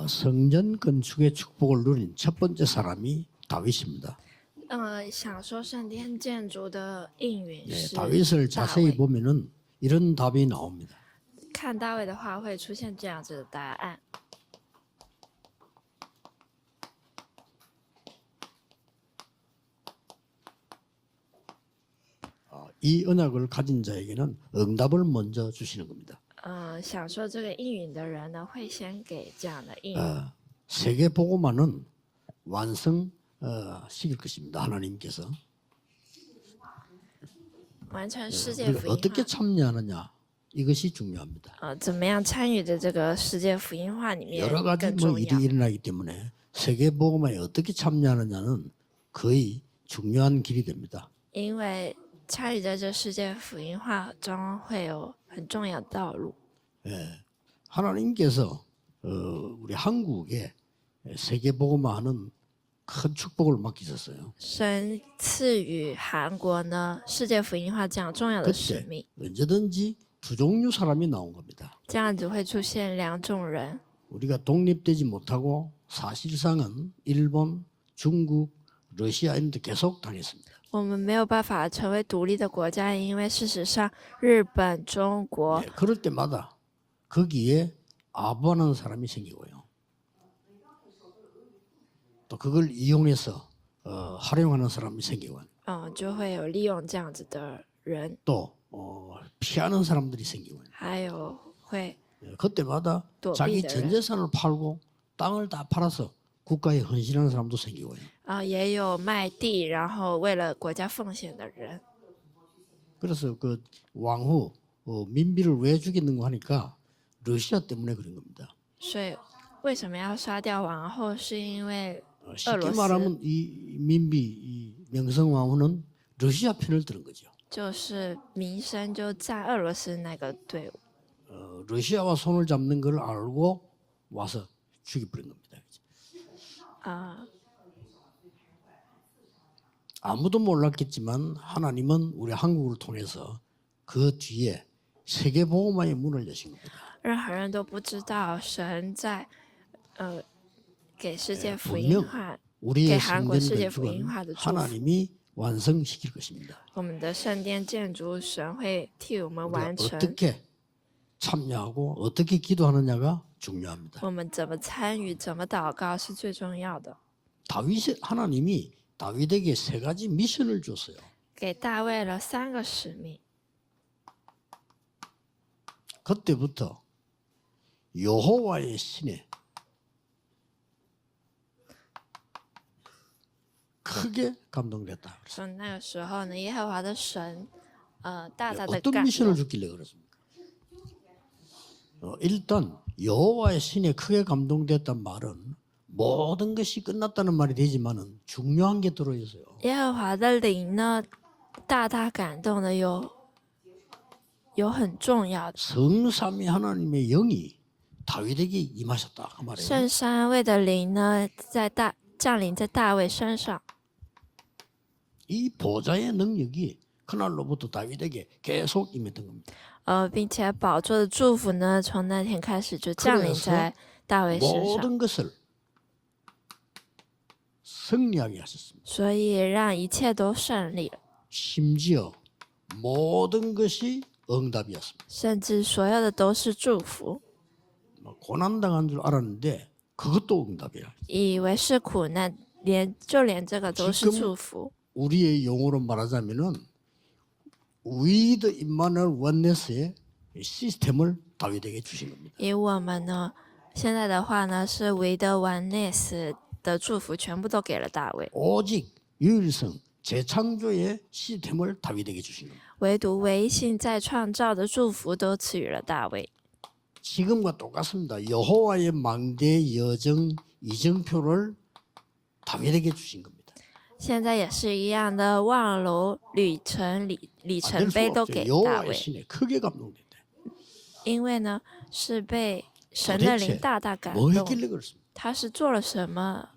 성전 건축의 축복을 누린 첫 번째 사람이 다윗입니다. 享受圣殿建筑的应允 예, 是 다윗을 大 자세히 卫。 보면은 이런 답이 나옵니다. 看大卫的话，会出现这样子的答案。 이 언약을 가진 자에게는 응답을 먼저 주시는 겁니다. 享受这个应允的人呢，会先给这样的应允。 세계 복음화는 완성 시킬 것입니다. 하나님께서 完成世界 우리가 福音 어떻게 化。 참여하느냐 이것이 중요합니다. 怎么样参与的这个世界福音化里面 여러 가지 更 뭐 重 일이 要。 일어나기 때문에 세계 복음화에 어떻게 참여하느냐는 거의 중요한 길이 됩니다. 因为参与在这世界福音化中会有很重要的道路。 하나님께서 우리 한국에 세계 복음화하는 큰 축복을 맡기셨어요. 神赐予韩国呢世界福音化这样重要的使 그때 命， 언제든지 두 종류 사람이 나온 겁니다. 这样子会出现两种人。 우리가 독립되지 못하고 사실상은 일본, 중국, 러시아 이런 데 계속 당했습니다. 我们没有办法成为独立的国家，因为事实上，日本、中国 그럴 때마다 거기에 아부하는 사람이 생기고요. 또 그걸 이용해서 활용하는 사람이 생기고 就会有利用这样子的人， 또 피하는 사람들이 생기고 还有会 그때마다 또 자기 삐져요. 전 재산을 팔고 땅을 다 팔아서 국가에 헌신하는 사람도 생기고요. 也有卖地，然后为了国家奉献的人。 그래서 그 왕후 민비를 왜 죽였는가 하니까 러시아 때문에 그런 겁니다. 所以为什么要杀掉王后？是因为 쉽게俄罗斯 말하면 이 민비 이 명성 왕후는 러시아 편을 드는 거죠. 就是民生就站俄罗斯那个队伍， 러시아와 손을 잡는 걸 알고 와서 죽여버린 겁니다. 啊、 아무도 몰랐겠지만 하나님은 우리 한국을 통해서 그 뒤에 세계 복음화의 문을 여신 겁니다. 任何人都不知道神在给世界福 분명 音化， 우리의 给韩国 성전 世界福音 건축은 化的祝福。 하나님이 완성시킬 것입니다. 我们的圣殿建筑，神会替我们 우리가 完成。 어떻게 참여하고 어떻게 기도하느냐가 중요합니다. 我们怎么参与，怎么祷告是最重要的。 하나님이 다윗에게 세 가지 미션을 줬어요. 给大卫了3个使命， 그때부터 여호와의 신에 크게 감동됐다. 从那个时候呢，耶和华的神，大大的 어떤 感 미션을 动。 줬길래 그렇습니까? 일단 여호와의 신에 크게 감동됐단 말은 모든 것이 끝났다는 말이 되지만은 중요한 게 들어 있어요. 耶和华的灵呢，大大感动的有很重要的。 성삼위 하나님의 영이 다윗에게 임하셨다 그 말이에요. 圣三位的灵呢，降临在大卫身上。 이 보좌의 능력이 그날로부터 다윗에게 계속 임했던 겁니다. 并且宝座的祝福呢，从那天开始就降临在大卫身上， 모든 것을 승리하게 하셨습니다. 所以让一切都胜利了， 심지어 모든 것이 응답이었습니다. 甚至所有的都是祝福。 고난당한 줄 알았는데 그것도 응답이야. 以为是苦难，连这个都是 지금 祝福。 우리의 용어로 말하자면은 위드 임마누엘 원네스의 시스템을 다윗에게 주신 겁니다. 以我们呢，现在的话呢，是维德完内斯的祝福全部都给了大卫， 오직 유일성 재창조의 시스템을 다윗에게 주신 겁니다. 唯独唯信再创造的祝福都赐予了大卫。 지금과 똑같습니다. 여호와의 망대 여정 이정표를 다윗에게 주신 겁니다. 现在也是一样的，望楼旅程里程 안 碑 될 都 수 给 없죠. 大 여호와의 卫， 신에 크게 감동됐다. 因为呢是被神的灵 도대체 大大感 뭐 动。 했길래 그렇습니까? 他是做了什么？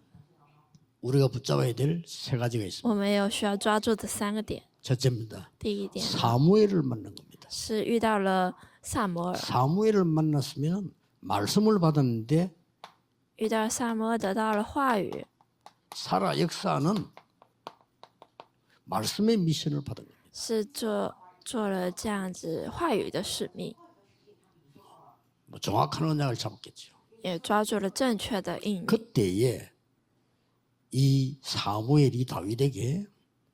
우리가 붙잡아야 될 세 가지가 있습니다. 我们有需要抓住的3个点。 첫째입니다. 第一点 사무엘을 만난 겁니다. 是遇到了萨摩尔， 사무엘을 만났으면 말씀을 받았는데 遇到萨摩得到了话语， 사라 역사는 말씀의 미션을 받은 겁니다. 是做了这样子话语的使命， 뭐 정확한 언약을 잡았겠죠. 也抓住了正确的应允。 그때에 이 사무엘이 다윗에게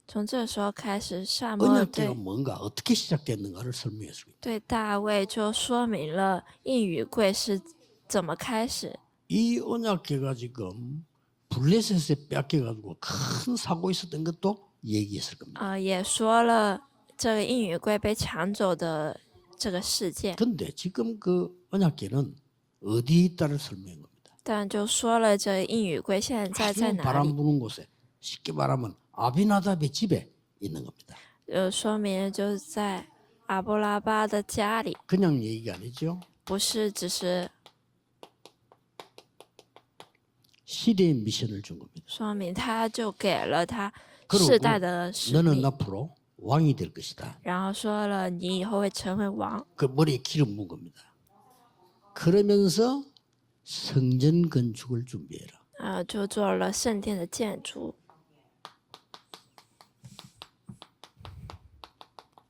从这时候开始，萨摩尔 언약계가 뭔가 어떻게 시작됐는가를 설명해 주고 있다. 对大卫就说明了应允柜是怎么开始。 이 언약계가 지금 블레셋에 뺏겨가지고 큰 사고 있었던 것도 얘기했을 겁니다. 也说了这个应允柜被抢走的这个事件， 근데 지금 그 언약계는 어디 있다를 설명한 겁니다. 但就说了这个应允柜现在在 아주 哪 바람 里， 부는 곳에 쉽게 말하면 아비나답의 집에 있는 겁니다. 说明就是在阿波拉巴的家里， 그냥 얘기가 아니죠. 不是只是 시대의 미션을 준 겁니다. 说明他就给了他 그리고 世代的使 너는 命， 앞으로 왕이 될 것이다. 然后说了你以后会成为王， 그 머리에 기름 부은 겁니다. 그러면서 성전 건축을 준비해라. 就做了圣殿的建筑，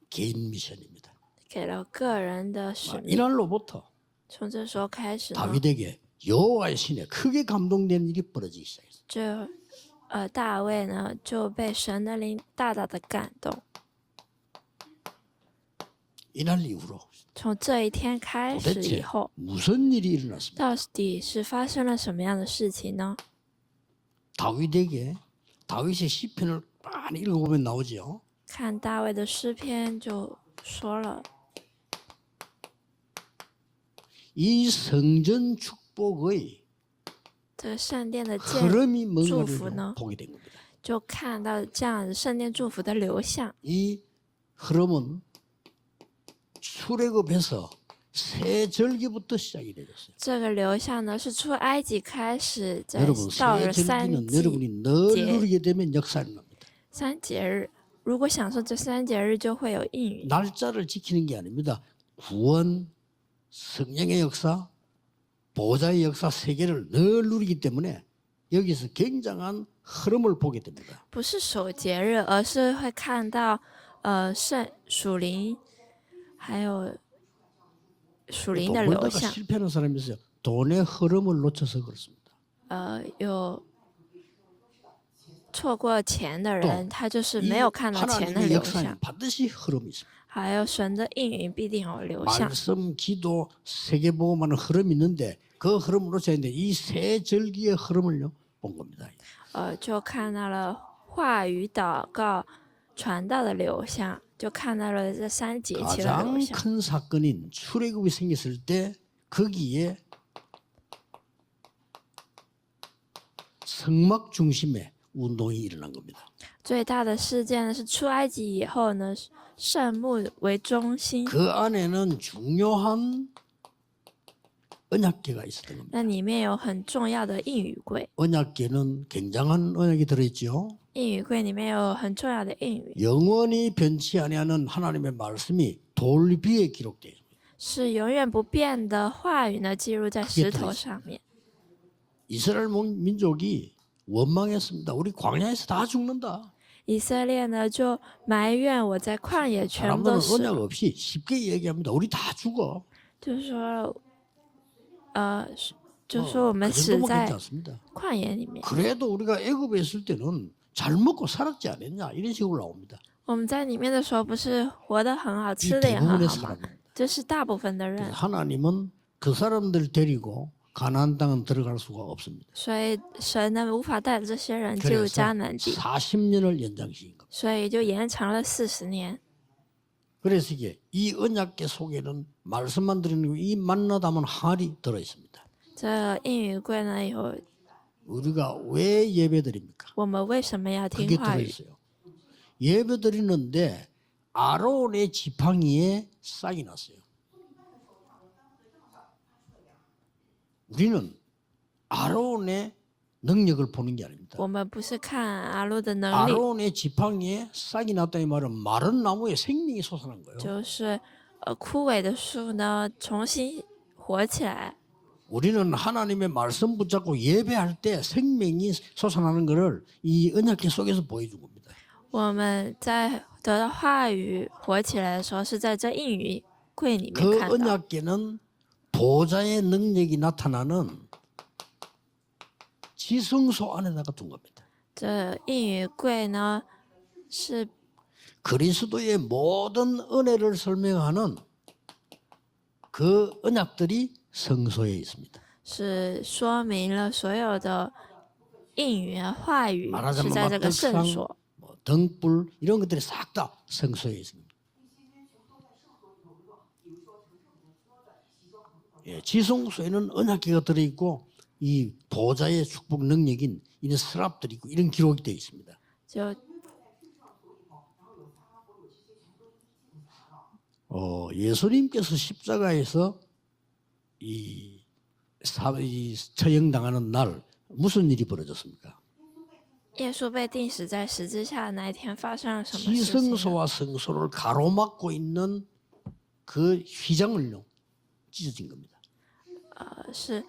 개인 미션입니다. 给了个人的使命。 이날로부터 从这时候开始呢， 다윗에게 여호와의 신에 크게 감동되는 일이 벌어지기 시작했어요. 就大卫呢就被神的灵大大的感动。 이날 이후로 从这一天开始以 도대체 后， 무슨 일이 일어났습니까? 到底是发生了什么样的事情呢？ 다윗에게 다윗의 시편을 많이 읽어보면 나오죠. 看大卫的诗篇就说了， 이 성전 축복의 这圣殿的建 흐름이 祝 뭔가를 福呢， 보게 된 겁니다. 就看到这样子圣殿祝福的流向。 이 흐름은 출애굽에서 새 절기부터 시작이 되었어요. 这个流向呢是出埃及开始，在 여러분 到 새 了三 절기는 季 여러분이 늘 제- 누리게 되면 역사를 납니다. 三节日，如果享受这三节日，就会有应允。 날짜를 지키는 게 아닙니다. 구원, 성령의 역사, 보좌의 역사 세 개를 늘 누리기 때문에 여기서 굉장한 흐름을 보게 됩니다. 不是守节日，而是会看到属灵，还有属灵 또 的流 멀다가 向。 실패하는 사람이 있어요. 돈의 흐름을 놓쳐서 그렇습니다. 有错过钱的 또 人，他就是 이 没有看到钱的 하나님의 流 역사는 向。 반드시 흐름이 있습니다. 还有神的应允必定有流向。 말씀, 기도, 세계보험하는 흐름이 있는데 그 흐름을 놓쳐야 되는데 이 세 절기의 흐름을요 본 겁니다. 就看到了话语、祷告、传道的流向，就看到了这三节期的 가장 流向。 큰 사건인 출애굽이 생겼을 때 거기에 성막 중심의 운동이 일어난 겁니다. 最大的事件呢是出埃及以后呢，圣幕为中心， 그 안에는 중요한 언약궤가 있었던 겁니다. 那里面有很重要的应允柜， 언약궤는 굉장한 언약이 들어있죠. 应允柜里面有很重要的应允， 영원히 변치 아니하는 하나님의 말씀이 돌 위에 기록되어 있습니다. 是永远不变的话语呢，记录在石头上面。 이스라엘 민족이 원망했습니다. 우리 광야에서 다 죽는다. 以色列呢就埋怨我在旷野全部 사람들은 都死 언약 了， 없이 쉽게 얘기합니다. 우리 다 죽어. 就说就说我们 그 死 정도면 在 괜찮습니다. 旷野里面， 그래도 우리가 애굽에 있을 때는 잘 먹고 살았지 않았냐 이런 식으로 나옵니다. 我们在里面的时候不是活得很好， 이 吃的也很 대부분의 好吗？ 사람입니다. 这是大部分的人， 하나님은 그 사람들 데리고 가나안 땅은 들어갈 수가 없습니다. 所以神呢无法带着这些人进入 그래서 迦南地， 40년을 연장시킨 겁니다. 所以就延长了40年。 그래서 이게 이 언약궤 속에는 말씀만 드리는 이 만나 담은 할이 들어 있습니다. 这应允柜呢有 우리가 왜 예배드립니까? 我们为什么要 그게 听话 들어 语？ 있어요. 예배드리는데 아론의 지팡이에 싹이 났어요. 우리는 아론의 능력을 보는 게 아닙니다. 我们不是看阿路的能力， 아론의 지팡이에 싹이 났다는 말은 마른 나무에 생명이 솟아난 거예요. 就是枯萎的树呢重新活起来。 우리는 하나님의 말씀 붙잡고 예배할 때 생명이 솟아나는 것을 이 언약궤 속에서 보여준 겁니다. 我们在得到话语活起来的时候，是在这应语柜里面 그 看到。 언약궤는 보좌의 능력이 나타나는 지성소 안에다가 둔 겁니다. 这应语柜呢，是 그리스도의 모든 은혜를 설명하는 그 언약들이 성소에 있습니다. 是说明了所有的应语啊话语是 말하자면 在这个圣 막덕상, 所。 뭐 등불 이런 것들이 싹 다 성소에 있습니다. 예, 지성소에는 언약궤가 들어있고 이 보좌의 축복 능력인 이런 서랍들이 있고 이런 기록이 되어 있습니다. 就 예수님께서 십자가에서 이 처형당하는 날 무슨 일이 벌어졌습니까? 耶稣被钉死在十字架的那一天发生了什么事情呢？ 지성소와 성소를 가로막고 있는 그 휘장을요 찢어진 겁니다. 是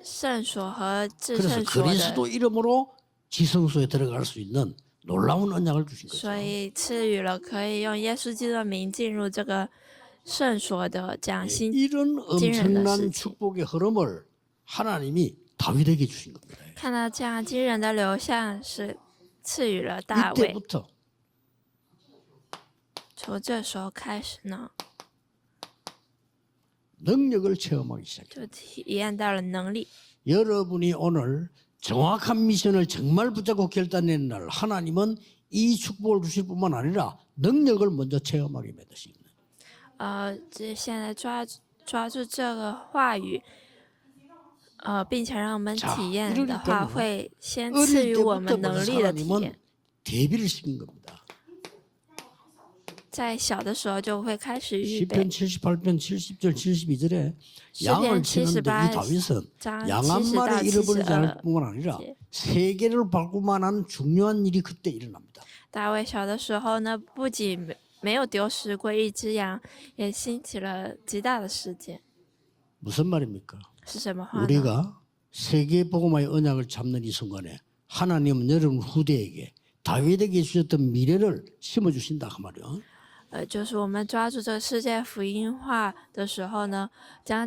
圣所和至 그래서 圣所的， 그리스도 이름으로 지성소에 들어갈 수 있는 놀라운 언약을 주신 거죠. 所以赐予了可以用耶稣基督的名进入这个圣所的这样新 이런 惊人的事 엄청난 情。 축복의 흐름을 하나님이 다윗에게 주신 겁니다. 看到这样惊人的流向，是赐予了大卫。 이때부터 从这时候开始呢， 능력을 체험하기 시작해요. 就体验到了能力。 여러분이 오늘 정확한 미션을 정말 붙잡고 결단내는 날 하나님은 이 축복을 주실 뿐만 아니라 능력을 먼저 체험하게 만드십니다. 这现在抓住这个话语，并且让我们 자 体验 이러기 的话， 때문에 会先赐 어릴 予我们 때부터 能 먼저 力的体 하나님은 验。 대비를 시킨 겁니다. 在小的时候就会开始预 시편 备。 78편 70절 72절에 诗 양을 篇 치는데 이 78 다윗은 章 양 70 한 到 마리 잃어버리지 않을 72 뿐만 아니라 예. 세계를 바꾸만 한 중요한 일이 그때 일어납니다. 大卫小的时候呢，不仅没有丢失过一只羊，也兴起了极大的事件。 무슨 말입니까? 是什么话呢？ 우리가 세계 복음화의 언약을 잡는 이 순간에 하나님은 여러분 후대에게 다윗에게 주셨던 미래를 심어 주신다 그 말이요. 就是我们抓住这个世界福音化的时候呢，将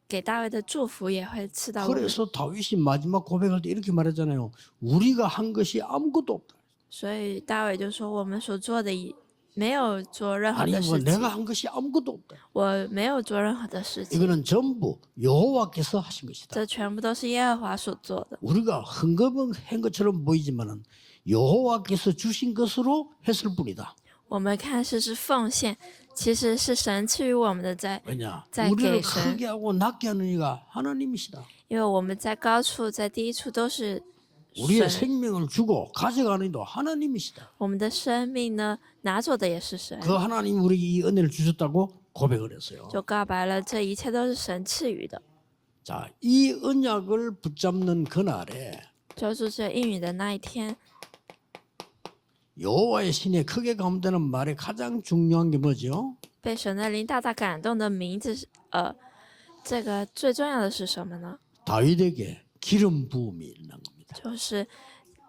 给大卫的祝福也会赐到我们。 그래서 다윗이 마지막 고백할 때 이렇게 말했잖아요. 우리가 한 것이 아무것도 없다. 所以大卫就说：“我们所做的没有做任何 아니 的 뭐 事情， 내가 한 것이 아무것도 없다. 我没有做任何的事情， 이거는 전부 여호와께서 하신 것이다. 这全部都是耶和华所做的。 우리가 흥금한 것처럼 보이지만은 여호와께서 주신 것으로 했을 뿐이다. 我们看似是奉献，其实是神赐予我们的在， 왜냐? 자, 우리를 이렇게 크게 하고 낮게 하는 이가 하나님이시다. 因为我们在高处，在低处都是 우리의 神， 생명을 주고 가져가는 이도 하나님이시다. 我们的生命呢拿走的也是神， 그 하나님 우리에게 이 은혜를 주셨다고 고백을 했어요. 就告白了这一切都是神赐予的。 자, 이 언약을 붙잡는 그날에 抓住这应允的那一天， 여호와의 신에 크게 감되는 말에 가장 중요한 게 뭐죠? 被神的灵大大感动的名字是这个最重要的是什么呢？ 다윗에게 기름 부음이 일어난 겁니다. 就是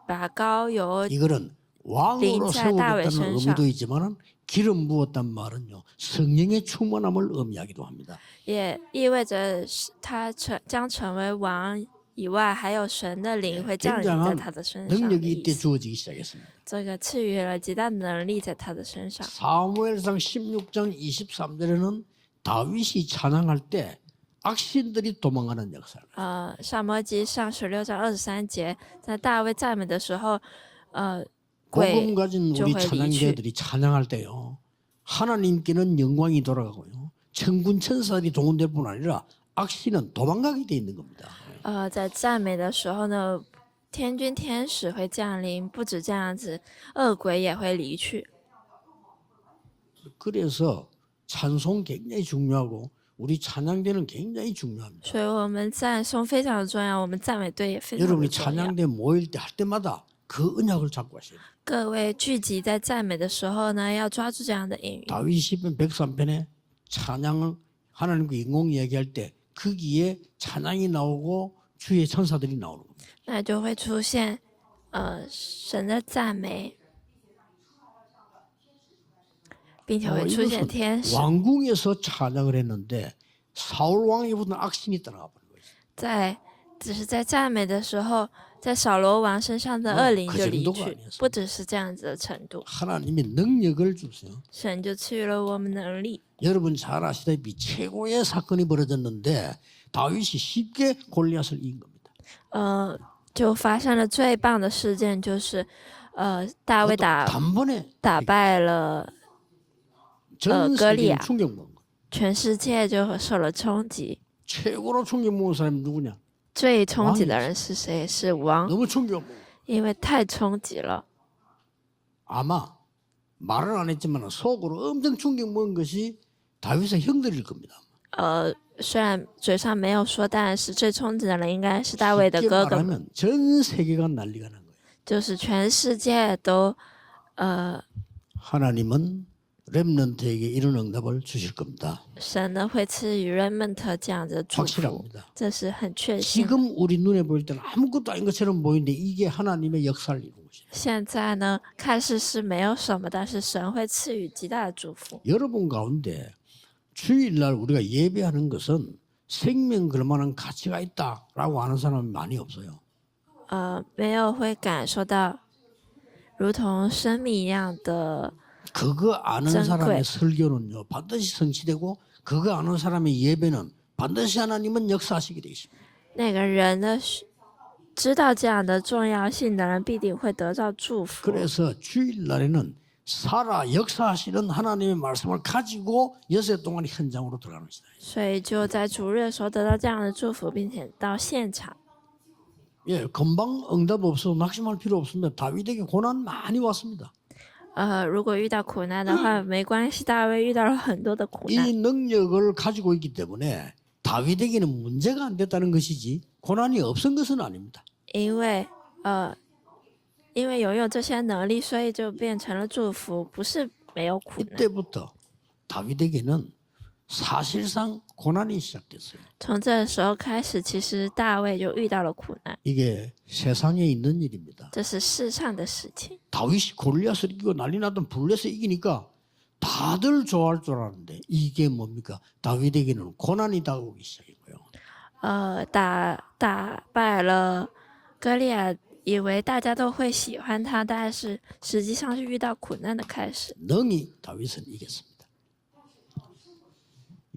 把膏油 이거는 왕으로 링자 다윗 세우겠다는 선상. 의미도 있지만은 기름 부었단 말은요 성령의 충만함을 의미하기도 합니다. 也意味着是他将成为王以外，还有神的灵会降临在 굉장한 他的身上的 능력이 意 이때 思。 주어지기 시작했습니다. 这个赐予了极大的能力在他的身上。 사무엘상 16장 23절에는 다윗이 찬양할 때 악신들이 도망가는 역사를. 萨摩记上16章23节，在大卫赞美的时候，鬼 복음 가진 우리 저 찬양자들이 찬양할 때요 하나님께는 영광이 돌아가고요 천군 천사들이 동원될 뿐 아니라 악신은 도망가게 돼 있는 겁니다. 在赞美的时候呢，天君天使会降临，不止这样子，恶鬼也会离去。 그래서 찬송 굉장히 중요하고 우리 찬양대는 굉장히 중요합니다. 所以我们赞颂非常重要，我们赞美队也非常的 여러분이 重要。 찬양대 모일 때 할 때마다 그 언약을 잡고 하셔야 돼요. 各位聚集在赞美的时候呢，要抓住这样的应允。 다윗 시편 103편에 찬양을 하나님과 인공 이야기할 때 거기에 찬양이 나오고 주의 천사들이 나오는 겁니다. 那就会出现神的赞美，并且会出现 이것은 天使。 왕궁에서 찬양을 했는데 사울 왕이 보던 악신이 따라가 버린 거예요. 只是在赞美的时候，在扫罗王身上的恶灵就离去，不只是这样子的程度， 하나님이 능력을 주세요. 神就赐予了我们能力。 여러분 잘 아시다시피 최고의 사건이 벌어졌는데 다윗이 쉽게 골리앗을 이긴 겁니다. 就发生了最棒的事件，就是大卫 단번에 打败了 전 걸리앗. 세계에 충격 먹은 거예요. 全世界，就受了冲击。 최고로 충격 먹은 사람이 누구냐? 最冲击的人是谁？是王， 너무 충격 먹은 거예요. 因为太冲击了。 아마 말은 안 했지만 속으로 엄청 충격 먹은 것이 다윗의 형들일 겁니다. 虽然嘴上没有说，但是最冲击的人应该是大卫的 쉽게 哥哥们， 말하면 전 세계가 난리가 난 거예요. 就是全世界都 하나님은 렘넌트에게 이런 응답을 주실 겁니다. 神呢会赐予 remnant 这样的祝福， 확실합니다. 这是很确信。 지금 우리 눈에 보일 때는 아무것도 아닌 것처럼 보이는데 이게 하나님의 역사를 이루는 것이에요. 现在呢，看似是没有什么，但是神会赐予极大的祝福。 여러분 가운데 주일날 우리가 예배하는 것은 생명 걸만한 가치가 있다라고 하는 사람이 많이 없어요. 没有会感受到如同生命一样的 그거 아는珍贵。 사람의 설교는요 반드시 성취되고 그거 아는 사람의 예배는 반드시 하나님은 역사하시게 되어 있습니다. 那个人呢，知道这样的重要性的人必定会得到祝福。 그래서 주일날에는 살아 역사하시는 하나님의 말씀을 가지고 여세 동안 현장으로 들어가는 것이다. 所以就在主日的时候得到这样的祝福，并且到现场。 예, 금방 응답 없어도 낙심할 필요 없습니다. 다윗에게 고난 많이 왔습니다. 如果遇到苦难的话，没关系，大卫遇到了很多的苦 이 难， 능력을 가지고 있기 때문에 다윗에게는 문제가 안 됐다는 것이지 고난이 없은 것은 아닙니다. 因为拥有这些能力，所以就变成了祝福，不是没有苦难。 이때부터 다윗에게는 사실상 고난이 시작됐어요. 从这时候开始，其实大卫就遇到了苦难， 이게 세상에 있는 일입니다. 这是世上的事情。 다윗이 골리앗을 이기고 난리 나던 블레셋 이기니까 다들 좋아할 줄 알았는데 이게 뭡니까? 다윗에게는 고난이 다가오기 시작한 거예요. 打败了歌利亚，以为大家都会喜欢他，但是实际上是遇到苦难的开始。 능히 다윗은 이겼습니다.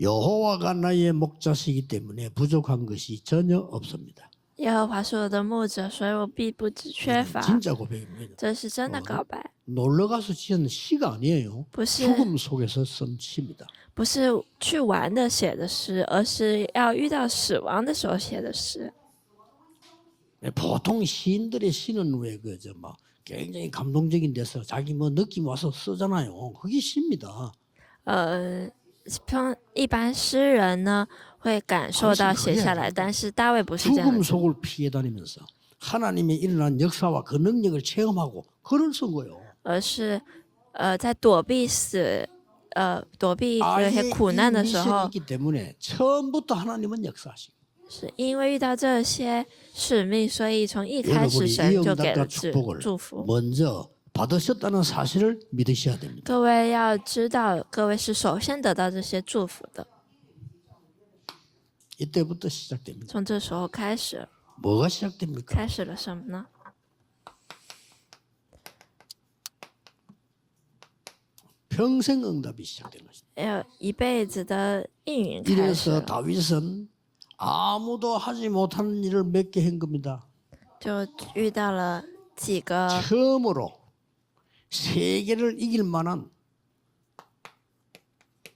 여호와가 나의 목자시기 때문에 부족한 것이 전혀 없습니다. 耶和华是我的牧者，所以我必不致缺乏。 진짜 고백입니다. 这是真的告白， 놀러 가서 지은 시가 아니에요. 不是 죽음 속에서 쓴 시입니다. 不是去玩的写的诗，而是要遇到死亡的时候写的诗。 보통 시인들의 시는 왜 그저 막 굉장히 감동적인 데서 자기 뭐 느낌 와서 쓰잖아요. 그게 시입니다. 一般诗人呢会感受到写下来，但是大卫不是这样 죽음 的， 속을 피해 다니면서 하나님의 일어난 역사와 그 능력을 체험하고 글을 쓴 거예요. 而是在躲避这些 아예 苦 이 难的时 미션이 候， 있기 때문에 처음부터 하나님은 역사하시고 是因为遇到这些使命，所以从一开始 여러분이 神 이 就给 응답과 了 축복을 祝福。 먼저 받으셨다는 사실을 믿으셔야 됩니다. 各位要知道，各位是首先得到这些祝福的， 이때부터 시작됩니다. 从这时候开始， 뭐가 시작됩니까? 开始了什么呢？ 평생 응답이 시작된 것입니다. 一辈子的应允开始 이래서 了， 다윗은 아무도 하지 못하는 일을 몇 개 한 겁니다. 就遇到了几个 처음으로 세계를 이길 만한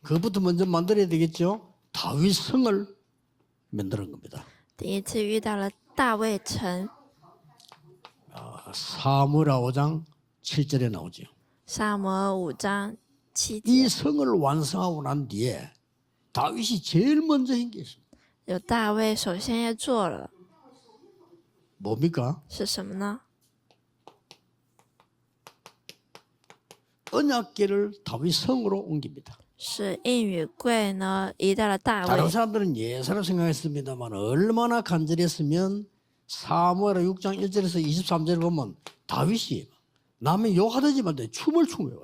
그것부터 먼저 만들어야 되겠죠. 다윗 성을 만드는 겁니다. 第一次遇到了大卫城， 사무엘하 5장 7절에 나오죠. 撒母耳5章7 이 节， 성을 완성하고 난 뒤에 다윗이 제일 먼저 한 게 있습니다. 有大卫首先也做了， 뭡니까? 是什么呢？ 언약궤를 다윗 성으로 옮깁니다. 是应允柜呢移到了大 다른 卫。 사람들은 예사로 생각했습니다만 얼마나 간절했으면 사무엘하 6장 1절에서 23절을 보면 다윗이 남의 욕하더지만 춤을 추고요.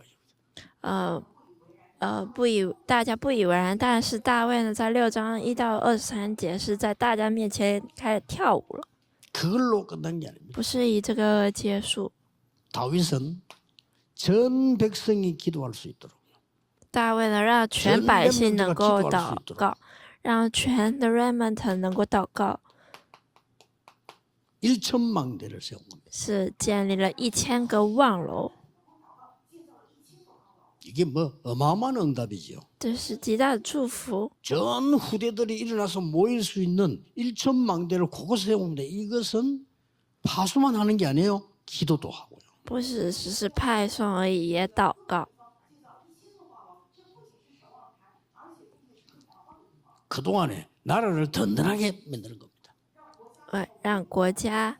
大家不以为然，但是大卫呢，在6章1到23节是在大家面前开始跳舞了， 그걸로 끝난 게 아닙니다. 不是以这个结束。 다윗은 전 백성이 기도할 수 있도록 大卫呢，让全百姓能够祷告，让全的 remnant 能够祷告， 1천망대를 세운 겁니다. 是建立了1000个望楼， 이게 뭐 어마어마한 응답이죠. 这是极大的祝福。 전 후대들이 일어나서 모일 수 있는 1천망대를 곳곳에 세우는데 이것은 파수만 하는 게 아니에요. 기도도 하고요. 不是只是派送而已，也祷告。 그동안에 나라를 든든하게 만드는 겁니다. 让国家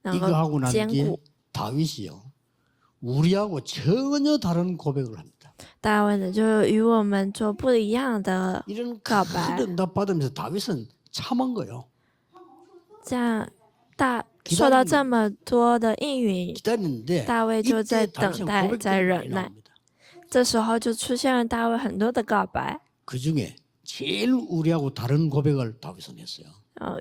能 이거 하고 够 난 坚 뒤에 固。 다윗이요. 우리하고 전혀 다른 고백을 합니다. 大卫呢，就与我们做不一样的 이런 告 큰 白， 응답 받으면서 다윗은 참은 거예요. 这样受到这么多的应允， 기다리는데 大卫就在 이때 等 다윗은 待，在 고백들이 忍 많이 耐。 나옵니다. 这时候就出现了大卫很多的告白， 그 중에 제일 우리하고 다른 고백을 다윗은 했어요.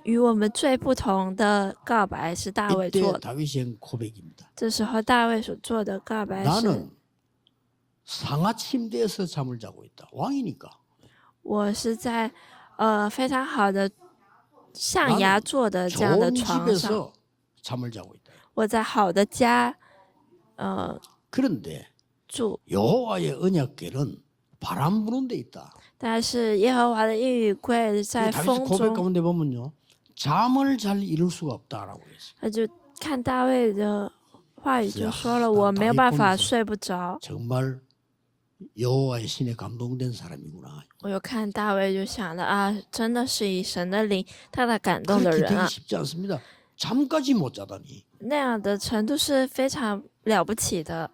与我们最不同的告白是大卫 이때 做的。 다윗이 한 고백입니다. 这时候大卫所做的告白是： 나는 상하 침대에서 잠을 자고 있다. 왕이니까. 我是在非常好的象牙做的这样的 좋은 床上， 집에서 잠을 자고 있다. 我在好的家 그런데 住， 여호와의 언약궤는 바람 부는 데 있다. 但是耶和华的应允柜 이 在 다윗 风 고백 中， 가운데 보면요. 잠을 잘 이룰 수가 없다라고 했어요. 他就看大卫的话语就说了，是啊我没有办法大卫睡不着。 정말 여호와의 신에 감동된 사람이구나. 我又看大卫就想了啊，真的是以神的灵大大感动的 그렇게 人啊 되기 ， 쉽지 않습니다. 잠까지 못 자다니. 那样的程度是非常了不起的，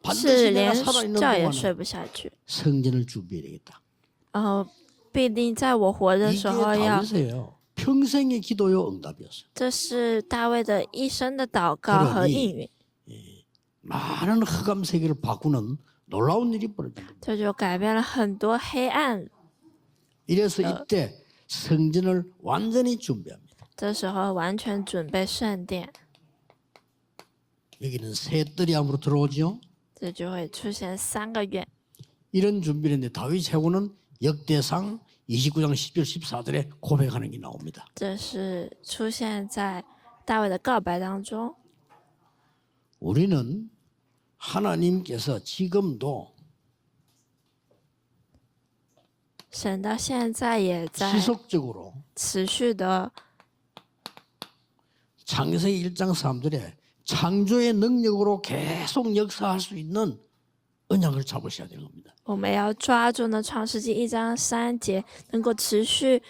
반드시 是 내가 连 살아있는 觉也 동안은 睡不下去。 성전을 준비해야 되겠다. 必定在我活的 이게 时候要， 다윗이에요. 평생의 기도요 응답이었어요. 这是大卫的一生的祷告和应允， 많은 흑암 세계를 바꾸는 놀라운 일이 벌어집니다. 这就改变了很多黑暗。 이래서 이때 성전을 완전히 준비합니다. 这时候完全准备圣殿， 여기는 셋들이 암으로 들어오죠. 这就会出现3个月。 이런 준비를 했는데 다윗 최고는 역대상 29장 10절 14절에 고백하는 게 나옵니다. 这是出现在大卫的告白当中。 우리는 하나님께서 지금도 神到现在也在 지속적으로 持续的 창세기 1장 3절에 창조의 능력으로 계속 역사할 수 있는 언약을 잡으셔야 되는 겁니다. 我们要抓住呢，《创世纪》1章3节能够持续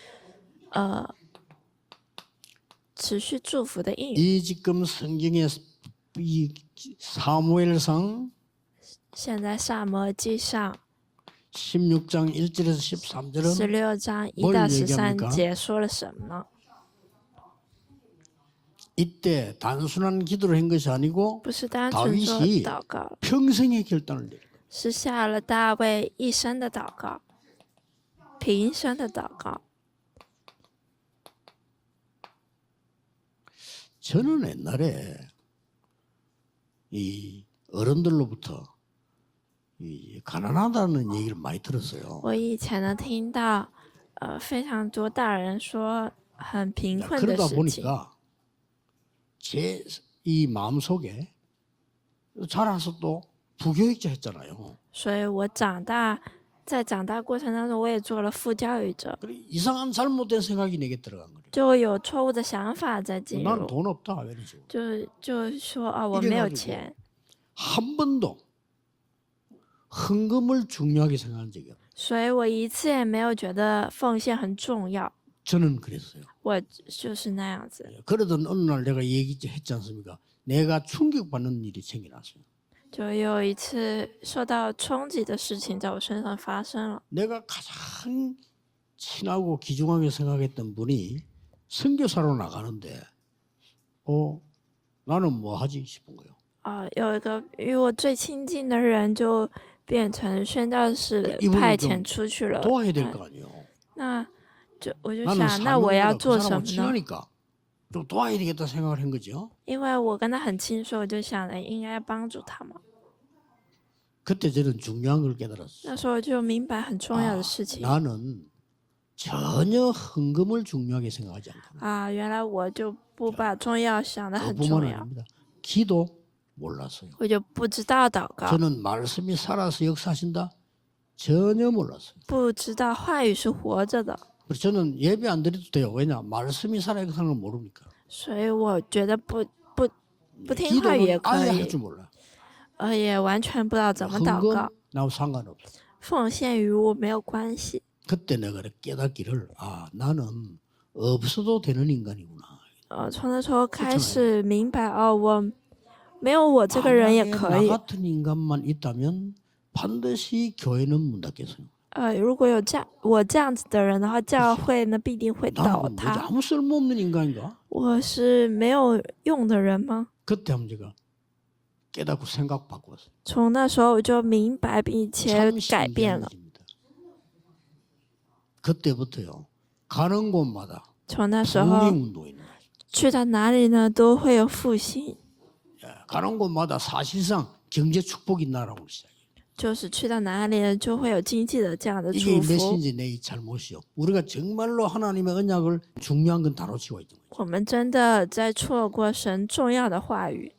祝福的应允。 이 지금 성경의 이 사무엘상 现在撒母耳记上 16장 1절에서 13절은 16章1 뭘 到 얘기합니까? 13节说了什么呢？ 이때 단순한 기도를 한 것이 아니고 不是单纯做 다윗이 祷告， 평생의 결단을 내린 거예요. 是下了大卫一生的祷告，平生的祷告。 저는 옛날에 이 어른들로부터 이 가난하다는 얘기를 많이 들었어요. 我以前呢听到非常多大人说很贫困的 그러다 事情， 보니까 제 이 마음속에 자라서 또 부교육자 했잖아요. 所以我在长大过程当中，我也做了副教育者， 그래, 이상한 잘못된 생각이 내게 들어간 거예요. 就有错误的想法在进 난 入， 돈 없다 이런 식으로. 就说啊我没有钱， 한 번도 헌금을 중요하게 생각한 적이 없어요. 所以我一次也没有觉得奉献很重要， 저는 그랬어요. 我就是那样子。 그러던 어느 날 내가 얘기했지 않습니까? 내가 충격받는 일이 생겨났어요. 就有一次受到冲击的事情在我身上发生了。 내가 가장 친하고 귀중하게 생각했던 분이 선교사로 나가는데 나는 뭐 하지 싶은 거예요. 有一个与我最亲近的人就变成宣教士 이분을 派 좀 遣出去了。 도와야 될 거 아니에요. 我就 나는 想，那我要 사명자라 그 做什 사람을 么呢？ 친하니까 좀 도와야 되겠다 생각을 한 거죠. 因为我跟他很亲，所以我就想着应该帮助他嘛。 그때 저는 중요한 걸 깨달았어요. 那时候我就明白很重要的事情 나는 전혀 헌금을 중요하게 생각하지 않고 原来我就不把重要想得很 그뿐만 重要， 아닙니다. 기도 몰랐어요. 我就不知道祷告， 저는 말씀이 살아서 역사하신다 전혀 몰랐어요. 不知道话语是活着的， 그래서 저는 예배 안 드려도 돼요. 왜냐? 말씀이 살아 역사하는 걸 모르니까. 所以我觉得不听话语也 기도는 可 아예 以 할 줄 몰라. 也完全不知道怎么祷告， 헌금 나하고 상관없어. 奉献与我没有关系。 그때 내가 깨닫기를 나는 없어도 되는 인간이구나. 从那时候开始明白，我没有我这个人也 만약에 可 나 以。 같은 인간만 있다면 반드시 교회는 문 닫겠어요. 如果有我这样子的人的话，教会呢必定会 나는 倒 뭐지 塌。 아무 쓸모없는 인간인가? 我是没有用的人吗？ 그때 한번 제가 깨닫고 생각 바꾸었어요. 从那时候我就明白并且 참 改变 신기한 了。 일입니다. 그때부터요. 가는 곳마다 从那时候 부흥의 운동이 있는 거예요. 去到哪里呢，都会有复兴， 가는 곳마다 사실상 경제 축복이 날아오기 시작해요. 就是去到哪里呢，就会有经济的这样的 이게 祝福。 메신지 내 잘못이요. 우리가 정말로 하나님의 언약을 중요한 건 다 놓치고 있던 거예요. 我们真的在错过神重要的话语。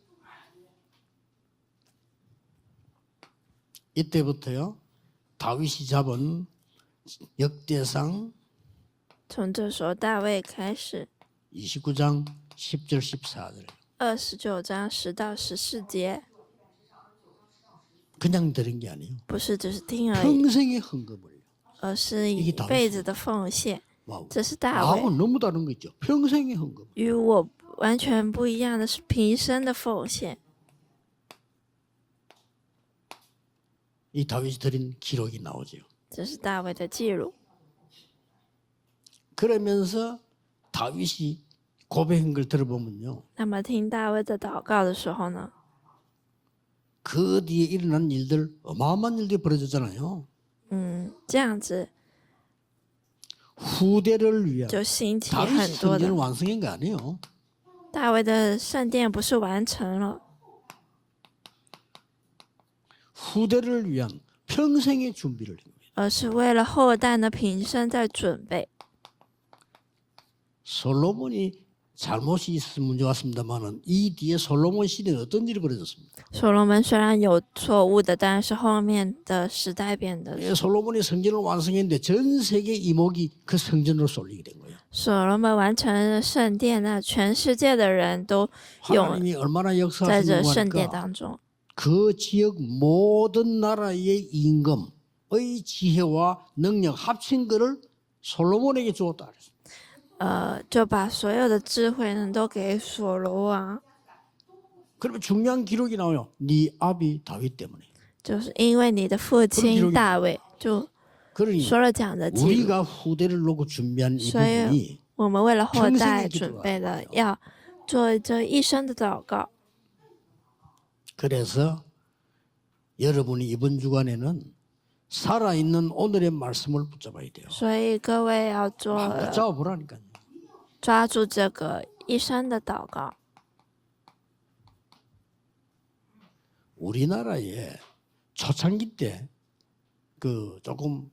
이때부터요. 다윗이 잡은 역대상 从这时候大卫开始， 29장 10절 14절 29章10到14节， 그냥 들은 게 아니에요. 不是只是听而已， 평생의 헌금을 而是一 이게 다윗 辈子的奉献。 와우. 这是大 나하고 卫， 너무 다른 거 있죠. 평생의 헌금. 与我完全不一样的是平生的奉献。 이 다윗이 드린 기록이 나오죠. 这是大卫的记录。 그러면서 다윗이 고백한 걸 들어보면요. 那么听大卫的祷告的时候呢， 그 뒤에 일어난 일들 어마어마한 일들이 벌어졌잖아요. 这样子 후대를 위한 就兴起 다윗 很多 성전을 的。 완성한 게 아니에요. 大卫的圣殿不是完成了， 후대를 위한 평생의 준비를 한 거예요. 而是为了后代的平生在准备。 솔로몬이 잘못이 있으면 문제 왔습니다만은 이 뒤에 솔로몬 시대는 어떤 일이 벌어졌습니까? 所罗门虽然有错误的，但是后面的时代变得， 솔로몬이 성전을 완성했는데 전 세계 이목이 그 성전으로 쏠리게 된 거예요. 所罗门完成了圣殿，那全世界的人都 하나님이 얼마나 在 역사하시는 这 거 圣殿 하니까 当中。 그 지역 모든 나라의 임금의 지혜와 능력 합친 것을 솔로몬에게 주었다 그랬어요. 就把所有的智慧呢都给所罗王， 그러면 중요한 기록이 나와요. 네 아비 다윗 때문에. 就是因为你的父亲大卫，就 그러니 说了这样的记录。 우리가 후대를 놓고 준비한 이 所以 부분이 我们为了后代 평생의 기도가 准备了，要做这一生的祷告。 그래서 여러분이 이번 주간에는 살아있는 오늘의 말씀을 붙잡아야 돼요. 所以各位要붙잡아 보라니까요. 抓住这个一生的祷告。 우리나라에 초창기 때 그 조금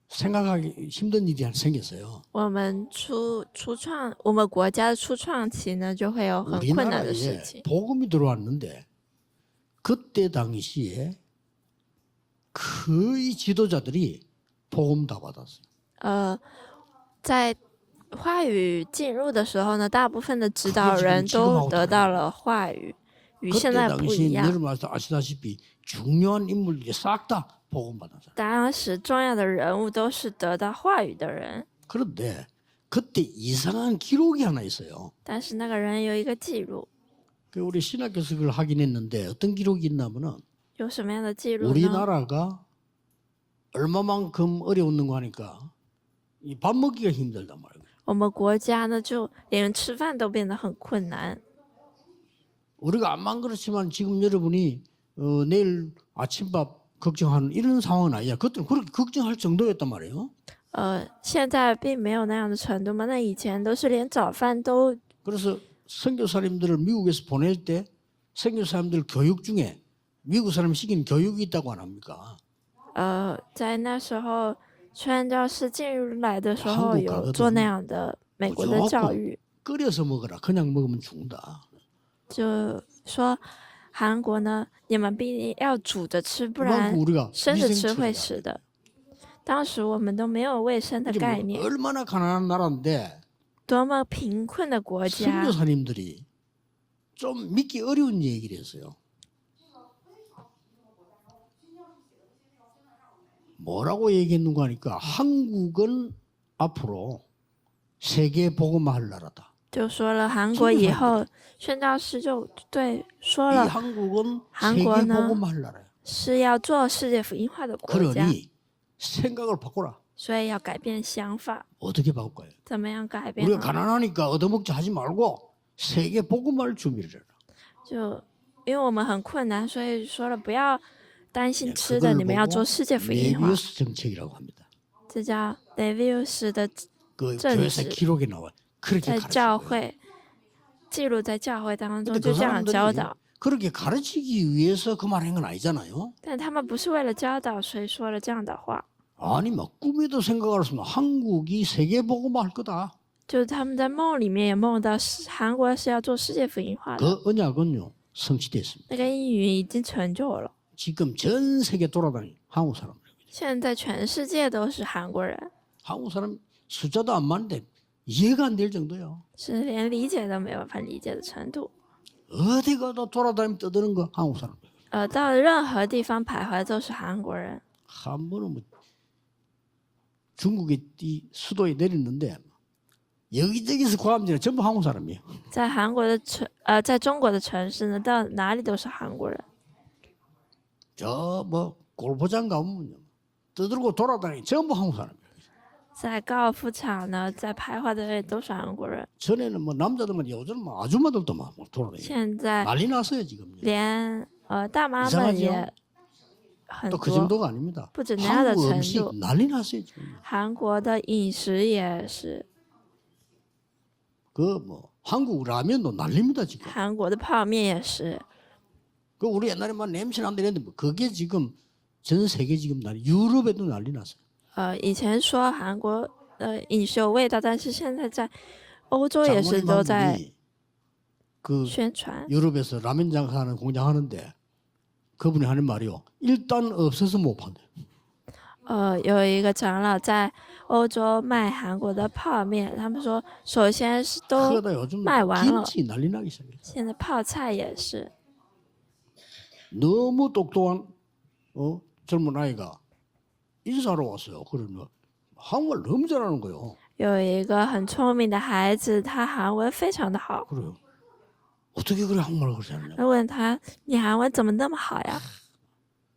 생각하기 힘든 일이 하나 생겼어요. 我们我们国家的初创期呢，就会有很困难的事 우리나라에 情。 복음이 들어왔는데 그때 당시에 거의 지도자들이 복음 다 받았어요. 在话语进入的时候呢，大部分的指导人都得到了话语，与现 그때 在不 당시 一样。 여러분 아시다시피 중요한 인물들이 싹 다 복음 받았어요. 当时重要的人物都是得到话语的人， 그런데 그때 이상한 기록이 하나 있어요. 但是那个人有一个记录， 우리 신학교에서 그걸 확인했는데 어떤 기록이 있냐면은 有什么样的记录呢？ 우리나라가 얼마만큼 어려웠는가 하니까 이 밥 먹기가 힘들단 말이에요. 我们国家呢，就连吃饭都变得很困难。 우리가 암만 그렇지만 지금 여러분이 내일 아침밥 걱정하는 이런 상황은 아니야. 그때는 그렇게 걱정할 정도였단 말이에요. 现在并没有那样的程度嘛，那以前都是连早饭都 그래서 선교사님들을 미국에서 보낼 때 선교사님들 교육 중에 미국 사람 시킨 교육이 있다고 안 합니까? 在那时候宣教士进入来的时候 한국 有 가거든 做那样的美国的教育， 끓여서 먹어라. 그냥 먹으면 죽는다. 就说韩国呢，你们必定要煮着吃，不然 그만큼 우리가 生着吃 위생처리가 会死的。当时我们都没有卫生的 이게 概 뭐 念， 얼마나 가난한 나라인데 多么贫困的国家， 선교사님들이 좀 믿기 어려운 얘기를 했어요. 뭐라고 얘기했는가 하니까 한국은 앞으로 세계 복음화할 나라다. 就说了韩国以后，宣教师就对说 이 了 한국은 한국은 세계 복음화할 나라야. 是要做世界福音化的国家， 그러니 생각을 바꿔라. 所以要改变想法。 어떻게 바꿀까요? 怎么样改变 우리가 呢？ 가난하니까 얻어먹자 하지 말고 세계 복음화를 준비를 해라. 就因为我们很困难，所以说了不要担心 예, 吃的， 그걸 你们要 보고 做世界福音化。 네비우스 정책이라고 합니다. 这叫 Levius 的 그 政 교회사 治， 기록에 나와. 그렇게 在教 가르쳐요. 会记录在教会当中 근데 就 그 这样教 사람들이 导， 그렇게 가르치기 위해서 그 말한 건 아니잖아요. 但他们不是为了教导，所以说了这样的话。 아니 막 꿈에도 생각할 수 없는 한국이 세계 복음화 할 거다. 就是他们在梦里面也梦到韩国是要做世界福音化的， 그 언약은요 성취됐습니다. 那个应允已经成就了。 지금 전 세계 돌아다니는 한국 사람들. 现在全世界都是韩国人， 한국 사람 숫자도 안 많은데 이해가 안 될 정도야. 是连理解都没办法理解的程度。 어디 가도 돌아다니면 떠드는 거 한국 사람. 到任何地方徘徊都是韩国人。 한 번은 뭐 중국의 이 수도에 내렸는데 여기저기서 과음지는 전부 한국 사람이에요. 在韩国的在中国的城市呢，到哪里都是韩国人。 저 뭐 골프장 가면 떠들고 돌아다니는 전부 한국 사람이에요. 在高尔夫场呢，在徘徊的人都是韩国人。 전에는 뭐 남자들만 요즘 뭐 아줌마들도 막 돌아다니고 现在 난리 났어요 지금. 连大妈 이상하죠 们也很 또 그 多， 정도가 아닙니다. 不止那样的 한국 程 음식 度。 난리 났어요 지금. 韩国的饮食也是， 그 뭐 한국 라면도 난립니다 지금. 韩国的泡面也是。 그 우리 옛날에 막 냄새 난다 이랬는데 뭐 그게 지금 전 세계 지금 난리, 유럽에도 난리 났어요. 以前说韩国饮食有味道，但是现在在欧洲也是 장모님 都 한 在 분이 그 宣传。 유럽에서 라면 장사하는 공장 하는데 그분이 하는 말이요. 일단 없어서 못 판대. 有一个长老在欧洲卖韩国的泡面，他们说，首先是都 그러다 요즘卖完了， 김치 난리 나기 시작했어. 现在泡菜也是。 너무 똑똑한 젊은 아이가 인사하러 왔어요. 그러면 한국말 너무 잘하는 거예요. 有一个很聪明的孩子，他韩文非常的好。 그래요. 어떻게 그래 한국말을 그렇게 잘하냐? 我问他：“你韩文怎么那么好呀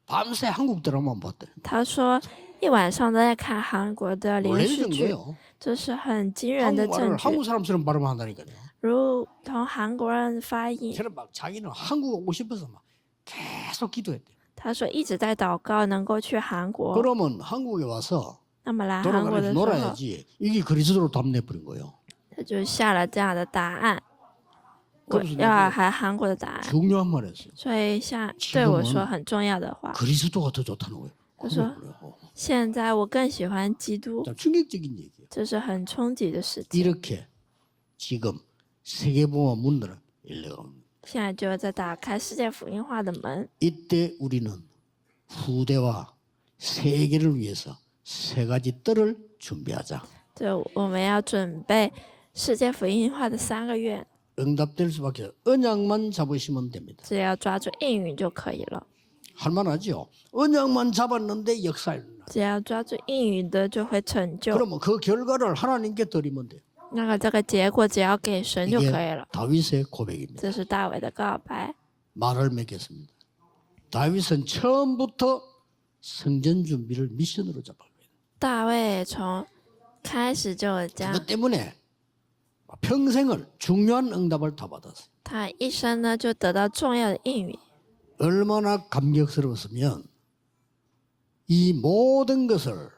밤새 한국 드라마만 봤대. ？”他说：“一晚上都在看韩国的连 원래 续剧， 정도예요. 这是很惊人的 한국말을 证据， 한국 사람처럼 발음한다니까요. 如同韩国人发音。 저는 막 자기는 한국 오고 싶어서 막 계속 기도했대. 他说一直在祷告，能够去韩国。 그러면 한국에 와서 那么来韩国 돌아다니면서 的时候， 놀아야지. 이게 그리스도로 답내버린 거예요. 他就下了这样的答案，我 그래서 要 내가 还韩国的答案。 중요한 말이었어요. 所以像对我说很重要的话， 그리스도가 더 좋다는 거예요. 그래서 그래요. 现在我更喜欢基督， 참 충격적인 얘기예요. 这是很冲击的事情。 이렇게 지금 세계보험 문들을 열려갑니다. 现在就在打开世界福音化的门， 이때 우리는 후대와 세계를 위해서 세 가지 뜰을 준비하자. 就我们要准备世界福音化的3个月， 응답될 수밖에 없어요. 언약만 잡으시면 됩니다. 只要抓住应允就可以了。 할만하죠. 언약만 잡았는데 역사에 일어나. 只要抓住应允的，就会成就。 그러면 그 결과를 하나님께 드리면 돼요. 那个这个结果只要给神就可以了。 다윗의 고백입니다. 这是大卫的告白。 말을 맺겠습니다. 다윗은 처음부터 성전 준비를 미션으로 잡았어요. 大卫从开始就将 그것 때문에 평생을 중요한 응답을 다 받았어요. 他一生呢就得到重要的应允。 얼마나 감격스러웠으면 이 모든 것을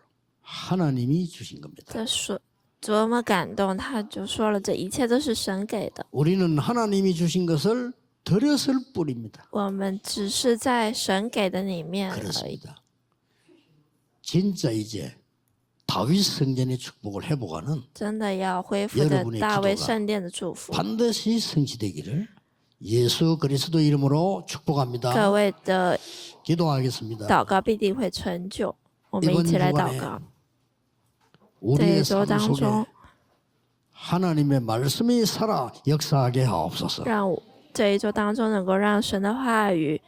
하나님이 주신 겁니다. 这说多么感动，他就说了，这一切都是神给的， 우리는 하나님이 주신 것을 드렸을 뿐입니다. 我们只是在神给的里面而已。 그렇습니다. 진짜 이제 다윗 성전의 축복을 회복하는 真的要恢复的 여러분의 大卫 기도가 圣殿的祝福， 반드시 성취되기를 예수 그리스도 이름으로 各 축복합니다. 位的 기도하겠습니다. 祷告必定会成就。我们一 이번 起来 주간에 祷告。 우리의 这一周 삶 当 속에 中， 하나님의 말씀이 살아 역사하게 하옵소서. 让我这一周当中能够让神的话语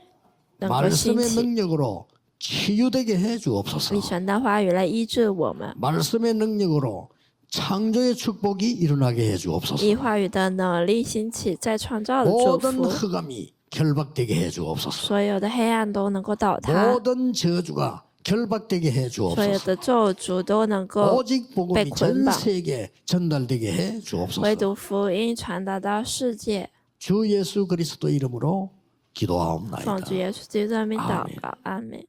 能够兴 말씀의 起， 능력으로 치유되게 해 주옵소서. 以神的话语来医治我们， 말씀의 능력으로 창조의 축복이 일어나게 해 주옵소서. 以话语的能力兴起，再创造的祝 모든 福， 흑암이 결박되게 해 주옵소서. 所有的黑暗都能够倒塌， 모든 저주가 결박되게 해 所有 주옵소서. 的咒诅都能够 오직 복음이 전 백捆绑. 세계에 전달되게 해 唯 주옵소서. 独福音传达到世界。 주 예수 그리스도 이름으로 奉主 기도하옵나이다. 耶稣基督的名祷 아멘. 告，阿门。